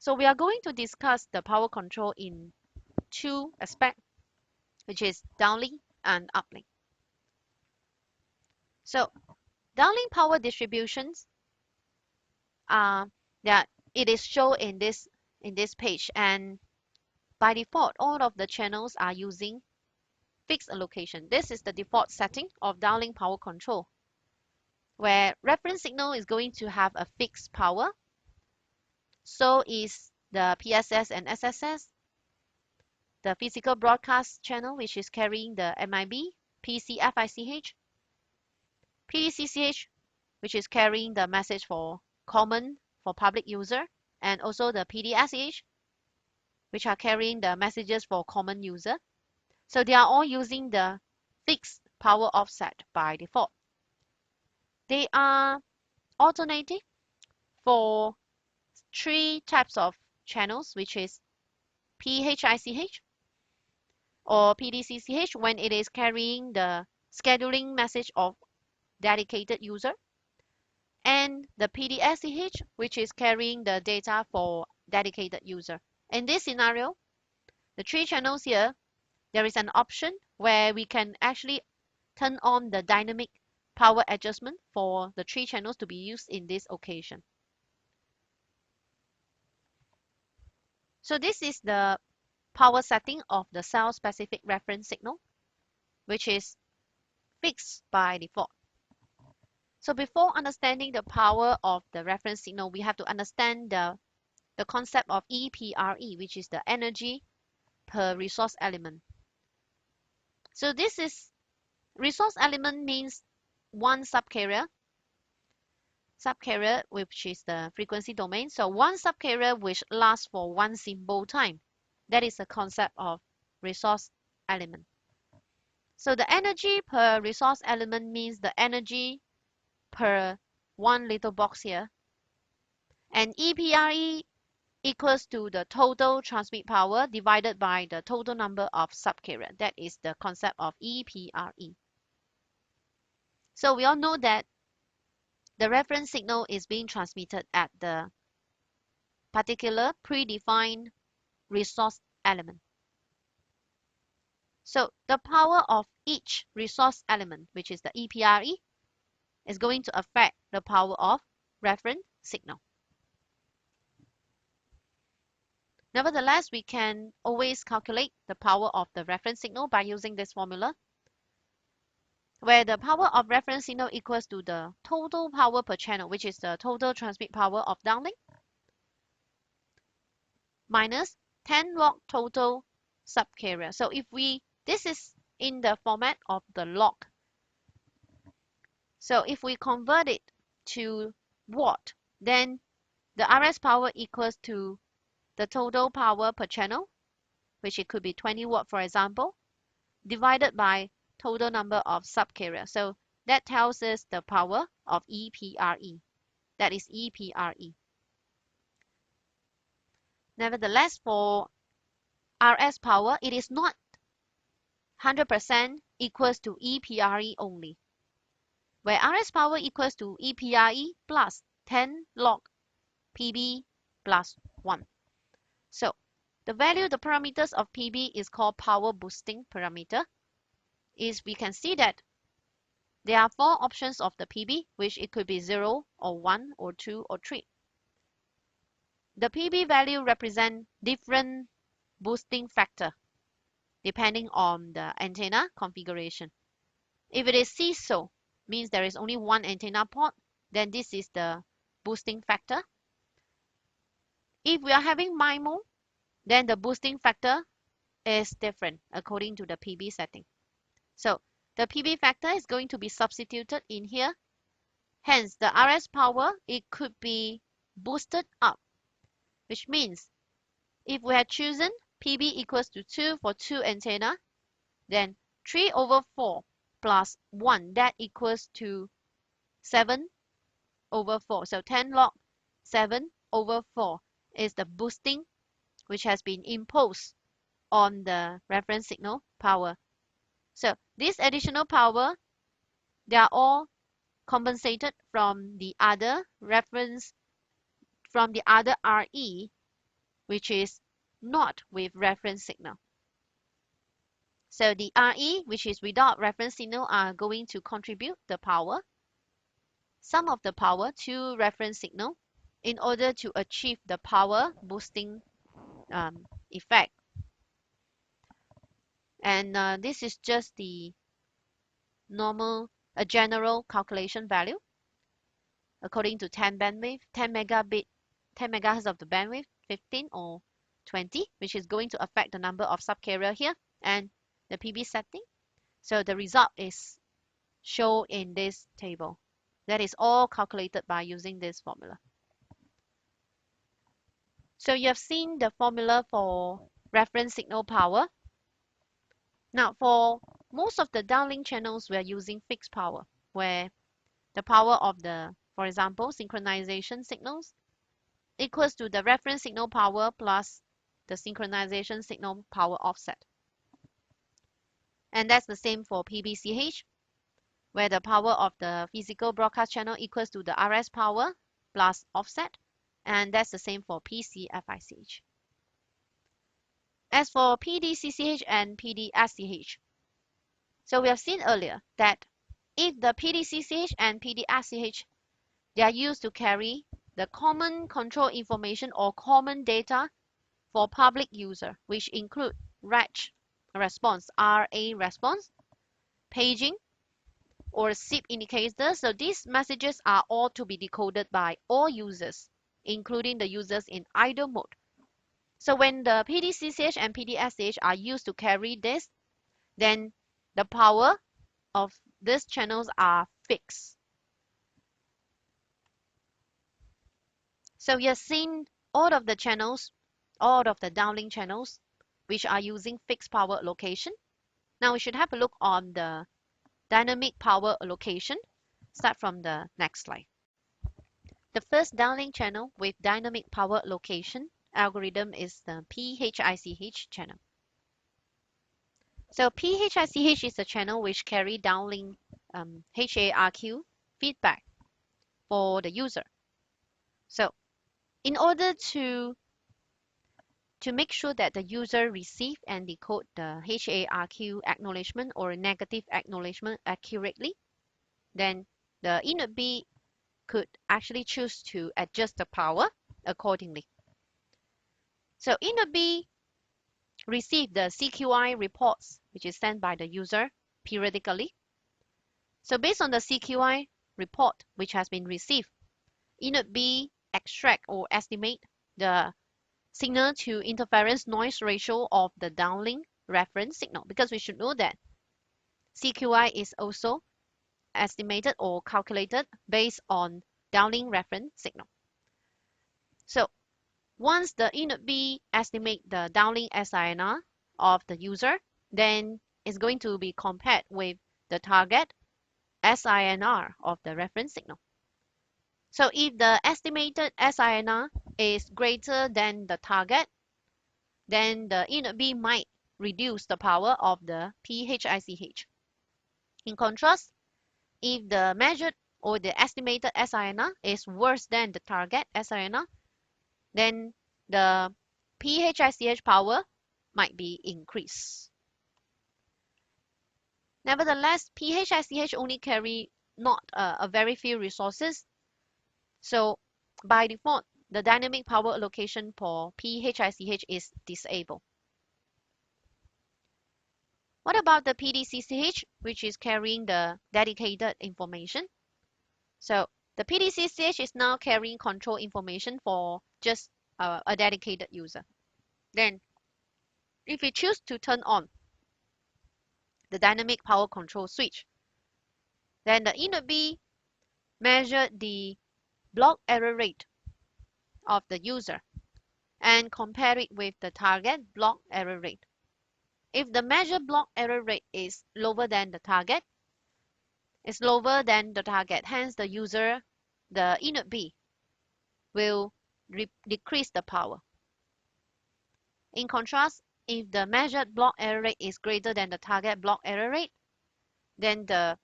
So we are going to discuss the power control in two aspects, which is downlink and uplink. So downlink power distributions that it is shown in this page, and by default all of the channels are using fixed allocation. This is the default setting of downlink power control, where reference signal is going to have a fixed power. So is the PSS and SSS, the physical broadcast channel, which is carrying the MIB, PCFICH, PDCCH, which is carrying the message for common for public user, and also the PDSCH, which are carrying the messages for common user. So they are all using the fixed power offset by default. They are alternative for three types of channels, which is PHICH or PDCCH when it is carrying the scheduling message of dedicated user, and the PDSCH, which is carrying the data for dedicated user. In this scenario, the three channels here, there is an option where we can actually turn on the dynamic power adjustment for the three channels to be used in this occasion. So this is the power setting of the cell specific reference signal, which is fixed by default. So before understanding the power of the reference signal, we have to understand the concept of EPRE, which is the energy per resource element. So this is resource element means one subcarrier, which is the frequency domain. So one subcarrier which lasts for one symbol time. That is the concept of resource element. So the energy per resource element means the energy per one little box here. And EPRE equals to the total transmit power divided by the total number of subcarrier. That is the concept of EPRE. So we all know that the reference signal is being transmitted at the particular predefined resource element. So the power of each resource element, which is the EPRE, is going to affect the power of reference signal. Nevertheless, we can always calculate the power of the reference signal by using this formula, where the power of reference signal equals to the total power per channel, which is the total transmit power of downlink, minus 10 log total subcarrier. So if this is in the format of the log. So if we convert it to watt, then the RS power equals to the total power per channel, which it could be 20 watt, for example, divided by total number of subcarrier. So that tells us the power of EPRE. That is EPRE. Nevertheless, for RS power, it is not 100% equals to EPRE only, where RS power equals to EPRE plus 10 log PB plus 1. So the value, the parameters of PB is called power boosting parameter. We can see that there are four options of the PB, which it could be 0 or 1 or 2 or 3. The PB value represent different boosting factor depending on the antenna configuration. If it is CISO, means there is only one antenna port, then this is the boosting factor. If we are having MIMO, then the boosting factor is different according to the PB setting. So the PB factor is going to be substituted in here. Hence, the RS power, it could be boosted up, which means if we had chosen PB equals to 2 for 2 antenna, then 3 over 4 plus 1, that equals to 7 over 4. So 10 log 7 over 4 is the boosting which has been imposed on the reference signal power. So this additional power, they are all compensated from the other reference, from the other RE which is not with reference signal. So the RE, which is without reference signal, are going to contribute the power, some of the power to reference signal in order to achieve the power boosting effect. And this is just the normal, a general calculation value according to 10 bandwidth, 10 megabit, 10 megahertz of the bandwidth, 15 or 20, which is going to affect the number of subcarrier here and the PB setting. So the result is shown in this table. That is all calculated by using this formula. So you have seen the formula for reference signal power. Now for most of the downlink channels, we are using fixed power, where the power of the, for example, synchronization signals equals to the reference signal power plus the synchronization signal power offset. And that's the same for PBCH, where the power of the physical broadcast channel equals to the RS power plus offset. And that's the same for PCFICH. As for PDCCH and PDSCH, so we have seen earlier that if the PDCCH and PDSCH, they are used to carry the common control information or common data for public user, which include RAG response, RA response, paging, or SIP indicator. So these messages are all to be decoded by all users, including the users in idle mode. So when the PDCCH and PDSCH are used to carry this, then the power of these channels are fixed. So you're seeing all of the channels, all of the downlink channels, which are using fixed power allocation. Now we should have a look on the dynamic power allocation. Start from the next slide. The first downlink channel with dynamic power allocation algorithm is the PHICH channel. So PHICH is a channel which carry downlink HARQ feedback for the user. So in order to make sure that the user receive and decode the HARQ acknowledgement or negative acknowledgement accurately, then the eNodeB could actually choose to adjust the power accordingly. So eNodeB receive the CQI reports, which is sent by the user periodically. So based on the CQI report which has been received, eNodeB extract or estimate the signal to interference noise ratio of the downlink reference signal, because we should know that CQI is also estimated or calculated based on downlink reference signal. So once the eNodeB estimate the downlink SINR of the user, then it's going to be compared with the target SINR of the reference signal. So if the estimated SINR is greater than the target, then the eNodeB might reduce the power of the PHICH. In contrast, if the measured or the estimated SINR is worse than the target SINR, then the PHICH power might be increased. Nevertheless, PHICH only carry not a very few resources. So by default, the dynamic power allocation for PHICH is disabled. What about the PDCCH, which is carrying the dedicated information? So the PDCCH is now carrying control information for just a dedicated user. Then, if we choose to turn on the dynamic power control switch, then the eNodeB measured the block error rate of the user and compare it with the target block error rate. If the measured block error rate is lower than the target, hence the user, the eNodeB, will decrease the power. In contrast, if the measured block error rate is greater than the target block error rate, then the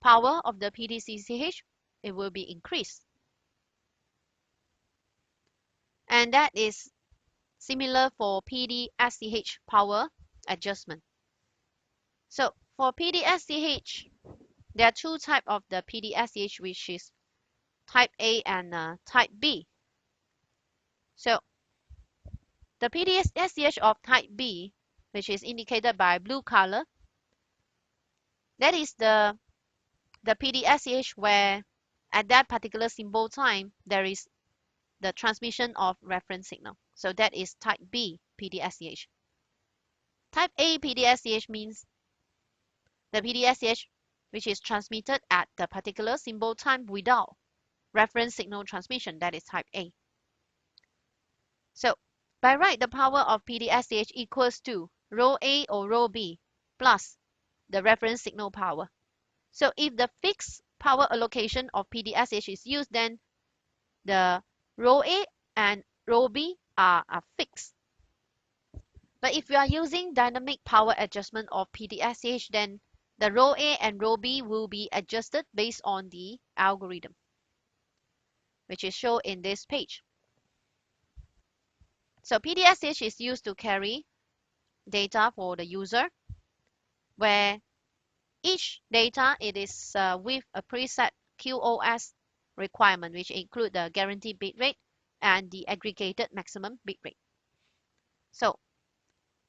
power of the PDCCH, it will be increased. And that is Similar for PD-SCH power adjustment. So for PD-SCH, there are two types of the PD-SCH, which is type A and type B. So the PD-SCH of type B, which is indicated by blue color, that is the PD-SCH where at that particular symbol time there is the transmission of reference signal. So that is type B PD-SCH. Type A PD-SCH means the PD-SCH which is transmitted at the particular symbol time without reference signal transmission. That is type A. So by right, the power of PD-SCH equals to rho A or rho B plus the reference signal power. So if the fixed power allocation of PD-SCH is used, then the rho A and rho B are fixed. But if we are using dynamic power adjustment of PD-SCH, then the rho A and rho B will be adjusted based on the algorithm, which is shown in this page. So PD-SCH is used to carry data for the user, where each data it is with a preset QoS requirement, which include the guaranteed bit rate and the aggregated maximum bit rate. So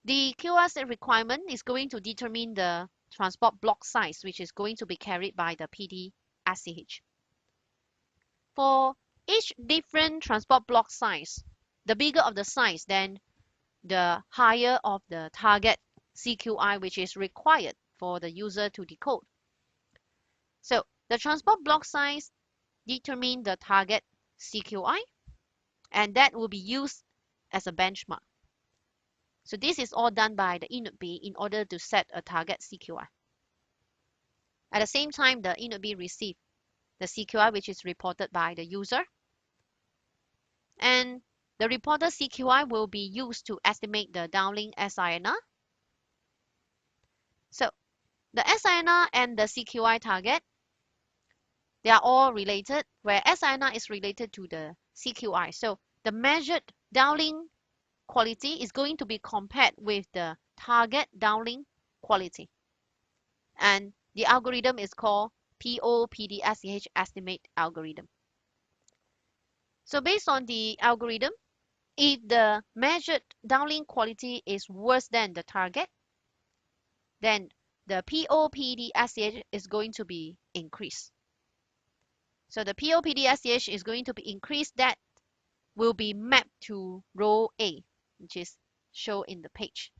the QoS requirement is going to determine the transport block size, which is going to be carried by the PD-SCH. For each different transport block size, the bigger of the size, then the higher of the target CQI, which is required for the user to decode. So the transport block size determines the target CQI, and that will be used as a benchmark. So this is all done by the eNodeB in order to set a target CQI. At the same time, the eNodeB receives the CQI which is reported by the user, and the reported CQI will be used to estimate the downlink SINR. So the SINR and the CQI target, they are all related, where SINR is related to the CQI. So the measured downlink quality is going to be compared with the target downlink quality. And the algorithm is called PO-PD-SCH estimate algorithm. So based on the algorithm, if the measured downlink quality is worse than the target, then the PO-PD-SCH is going to be increased. So the PO-PD-SCH is going to be increased, that will be mapped to rho A, which is shown in the page.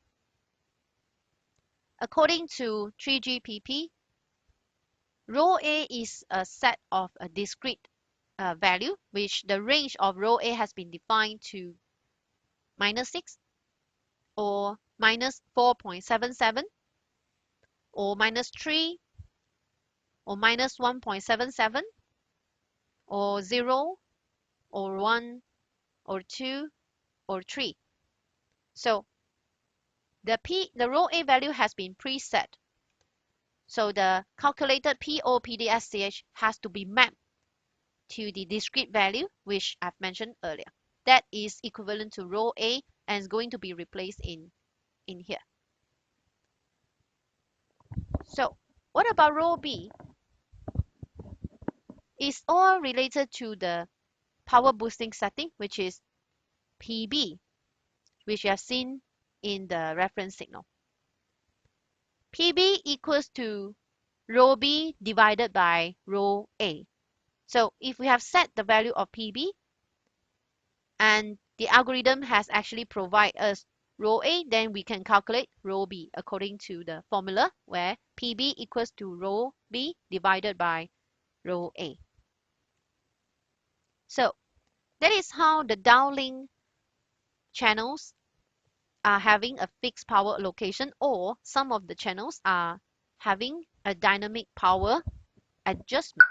According to 3GPP, rho A is a set of a discrete value, which the range of rho A has been defined to -6 or -4.77 or -3 or -1.77 or 0 or 1 or 2 or 3. So the rho A value has been preset. So the calculated PO-PD-SCH has to be mapped to the discrete value, which I've mentioned earlier. That is equivalent to rho A and is going to be replaced in here. So what about rho B? It's all related to the power boosting setting, which is PB, which you have seen in the reference signal. PB equals to rho B divided by rho A. So if we have set the value of PB, and the algorithm has actually provided us rho A, then we can calculate rho B according to the formula where PB equals to rho B divided by rho A. So that is how the downlink channels are having a fixed power allocation, or some of the channels are having a dynamic power adjustment.